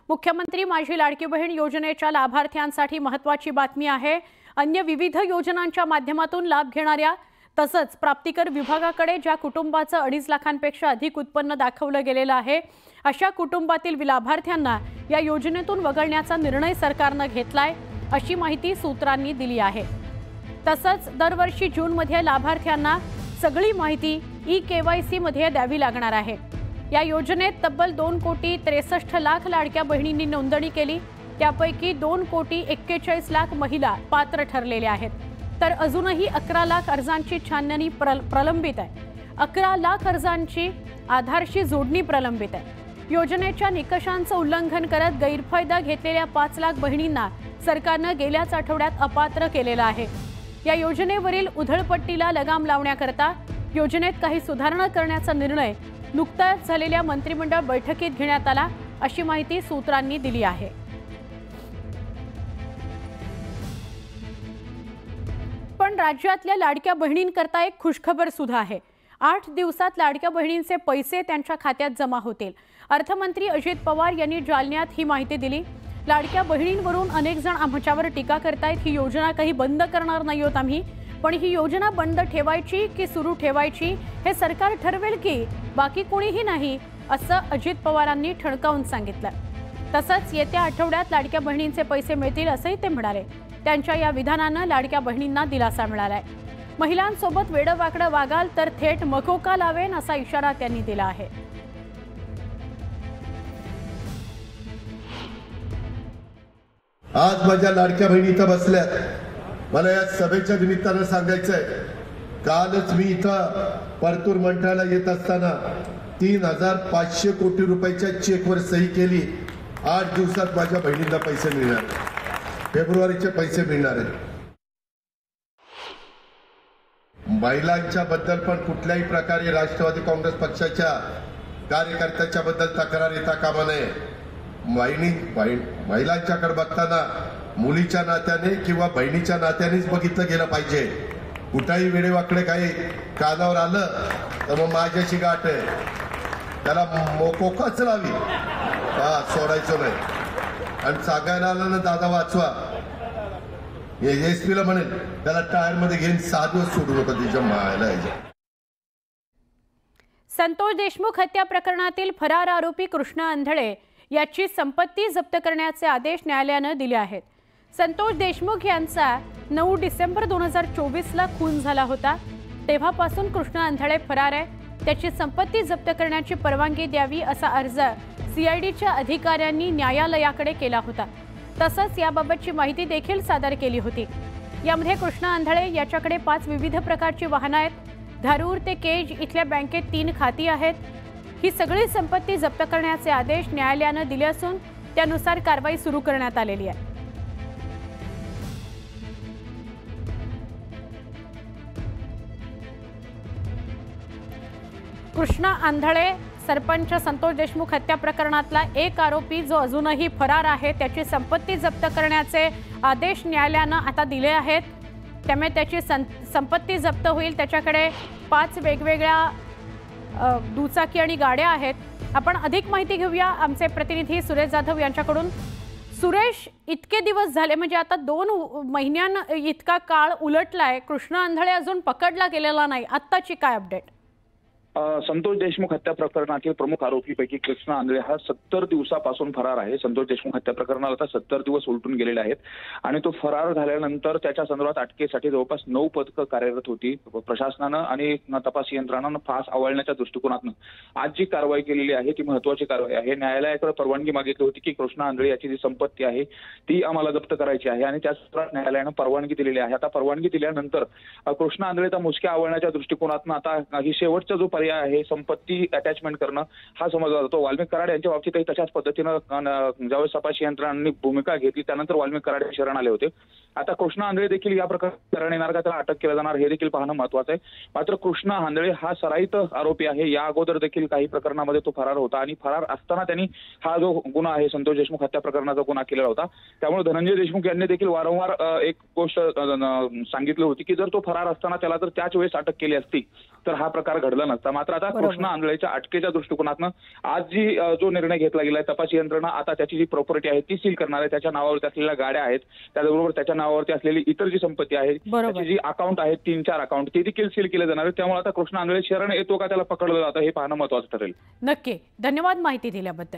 मुख्यमंत्री माझी लाडकी बहीण योजनेच्या लाभार्थ्यांसाठी महत्त्वाची बातमी आहे। अन्य विविध योजनांच्या माध्यमातून लाभ घेणाऱ्या तसंच प्राप्तिकर विभागाकडे ज्या कुटुंबाचं 2.5 लाखांपेक्षा अधिक उत्पन्न दाखवलं गेलेलं आहे अशा कुटुंबातील लाभार्थ्यांना या योजनेतून वगळण्याचा निर्णय सरकारने घेतलाय अशी माहिती सूत्रांनी दिली आहे। तसंच दरवर्षी जूनमध्ये लाभार्थ्यांना सगळी माहिती ई-केवायसी मध्ये द्यावी लागणार आहे। या योजनेत तब्बल 2,63,00,000 लाडक्या बहिणींनी नोंदणी केली, त्यापैकी 2,41,00,000 महिला पात्र ठरलेल्या आहेत। तर अजूनही 11 लाख अर्जांची छाननी प्रलंबित आहे। 11 लाख अर्जांची आधारशी जोडणी प्रलंबित आहे। योजनेच्या निकषांचं उल्लंघन करत गैरफायदा घेतलेल्या 5 लाख बहिणींना सरकारने गेल्याच आठवड्यात अपात्र केलेलं आहे। या योजनेवरील उधळपट्टीला लगाम लावण्याकरता योजनेत काही सुधारणा करण्याचा निर्णय नुकताच झालेल्या मंत्रिमंडळ बैठकीत घेण्यात आला अशी माहिती सूत्रांनी दिली आहे। पण राज्यातल्या लाडक्या बहिणींकरता एक खुशखबर सुद्धा आहे। 8 दिवसात लाडक्या बहिणींचे पैसे त्यांच्या खात्यात जमा होतील। अर्थमंत्री अजित पवार यांनी जालन्यात ही माहिती दिली। लाडक्या बहिणींवरून अनेक जण आमच्यावर टीका करतायत, ही योजना काही बंद करणार नाहीत आम्ही, पण ही योजना बंद ठेवायची की सुरू ठेवायची हे सरकार ठरवेल की बाकी कोणीही नाही, असं अजित पवारांनी ठणकावून सांगितलं। तसंच येत्या आठवड्यात लाडक्या बहिणींचे पैसे मिळतील असंही ते म्हणाले। त्यांच्या या विधानानं लाडक्या बहिणींना दिलासा मिळालाय। महिलांसोबत वेडवाकडं वागाल तर थेट मकोका लावेन असा इशारा त्यांनी दिला आहे। आज माझ्या लाडक्या बहिणी इथं बसल्यात। मला या सभेच्या निमित्तानं सांगायचंय, कालच मी इथं परतूर मंठ्याला येत असताना 3,500 कोटी रुपयाच्या चेकवर सही केली। 8 दिवसात माझ्या बहिणींना पैसे मिळणार, फेब्रुवारीचे पैसे मिळणार आहेत। महिलांच्या बद्दल पण कुठल्याही प्रकारे राष्ट्रवादी काँग्रेस पक्षाच्या कार्यकर्त्याच्या बद्दल तक्रार येता कामा नये। महिलांच्याकडे बघताना मुलीच्या नात्याने किंवा बहिणीच्या नात्यानेच बघितलं गेलं पाहिजे। कुठेही वेडेवाकडे काही कानावर आलं तर मग माझ्याशी गाठ आहे, त्याला मोकोकाच लावी, सोडायचं नाही। आणि सांगायला आलं ना दादा वाचवा, एसपीला म्हणेल त्याला टायर मध्ये घेऊन 6 दिवस सोडू नका तिच्या मायला। संतोष देशमुख हत्या प्रकरणातील फरार आरोपी कृष्णा आंधळे याची संपत्ती जप्त करण्याचे आदेश न्यायालयाने दिले आहेत। संतोष देशमुख यांचा 9 डिसेंबर 2024 ला खून झाला होता। तेव्हापासून कृष्णा आंधळे फरार आहे। त्याची संपत्ती जप्त करण्याची परवानगी द्यावी असा अर्ज सीआयडीच्या अधिकाऱ्यांनी न्यायालयाकडे केला होता। तसंच याबाबतची माहिती देखील सादर केली होती। यामध्ये कृष्णा आंधळे याच्याकडे 5 विविध प्रकारची वाहनं आहेत। धारूर ते केज इथल्या बँकेत 3 खाती आहेत। ही सगळी संपत्ती जप्त करण्याचे आदेश न्यायालयाने दिले असून त्यानुसार कारवाई सुरू करण्यात आलेली आहे। कृष्णा आंधळे सरपंच संतोष देशमुख हत्या प्रकरणातला एक आरोपी जो अजूनही फरार आहे, त्याची संपत्ती जप्त करण्याचे आदेश न्यायालयाने आता दिले आहेत। त्यामुळे त्याची संपत्ती जप्त होईल। त्याच्याकडे 5 वेगवेगळ्या दुचाकी आणि गाड्या आहेत। आपण अधिक माहिती घेऊया आमचे प्रतिनिधी सुरेश जाधव यांच्याकडून। सुरेश, इतके दिवस झाले म्हणजे आता 2 महिन्यां इतका काळ उलटलाय, कृष्णा आंधळे अजून पकडला गेलेला नाही, आत्ताची काय अपडेट? संतोष देशमुख हत्या प्रकरणातील प्रमुख आरोपीपैकी कृष्णा आंधळे हा 70 दिवसापासून फरार आहे। संतोष देशमुख हत्या प्रकरणाला आता 70 दिवस उलटून गेलेले आहेत आणि तो फरार झाल्यानंतर त्याच्या संदर्भात अटकेसाठी जवळपास 9 पथकं कार्यरत होती। प्रशासनानं आणि तपास यंत्रणानं फास आवळण्याच्या दृष्टिकोनातून आज जी कारवाई केलेली आहे ती महत्त्वाची कारवाई आहे। न्यायालयाकडे परवानगी मागितली होती की कृष्णा आंधळे याची जी संपत्ती आहे ती आम्हाला जप्त करायची आहे आणि त्याच न्यायालयानं परवानगी दिलेली आहे। आता परवानगी दिल्यानंतर कृष्णा आंधळेचा मुसक्या आवळण्याच्या दृष्टिकोनातून आता ही शेवटचा जो पर्याय आहे संपत्ती अटॅचमेंट करणं हा समजला जातो। वाल्मिक कराड यांच्या बाबतीतही तशाच पद्धतीनं ज्यावेळेस तपास यंत्रणांनी भूमिका घेतली त्यानंतर वाल्मिक कराड शरण आले होते। आता कृष्णा आंधळे देखील या प्रकरणात शरण येणार का, त्याला अटक केलं जाणार हे देखील पाहणं महत्त्वाचं आहे। मात्र कृष्णा आंधळे हा सराईत आरोपी आहे। या अगोदर देखील काही प्रकरणामध्ये तो फरार होता आणि फरार असताना त्यांनी हा जो गुन्हा आहे संतोष देशमुख हत्या प्रकरणाचा गुन्हा केलेला होता। त्यामुळे धनंजय देशमुख यांनी देखील वारंवार एक गोष्ट सांगितली होती की जर तो फरार असताना त्याला जर त्याच वेळेस अटक केली असती तर हा प्रकार घडला नसता. मात्र आता बरोबर. कृष्णा आंधळेच्या अटकेच्या दृष्टिकोनातून आज जो निर्णय घेतला गेलाय, तपास यंत्रणा आता त्याची जी प्रॉपर्टी आहे ती सील करणार आहे. त्याच्या नावावरती असलेल्या गाड्या आहेत, त्याचबरोबर त्याच्या नावावरती असलेली इतर जी संपत्ती आहे, बरोबर. त्याची जी अकाउंट आहेत 3-4 अकाउंट ते देखील सील केले जाणार आहेत. त्यामुळे आता कृष्णा आंधळे शरण येतो का त्याला पकडलं जातं हे पाहणं महत्त्वाचं ठरेल. नक्की. धन्यवाद माहिती दिल्याबद्दल.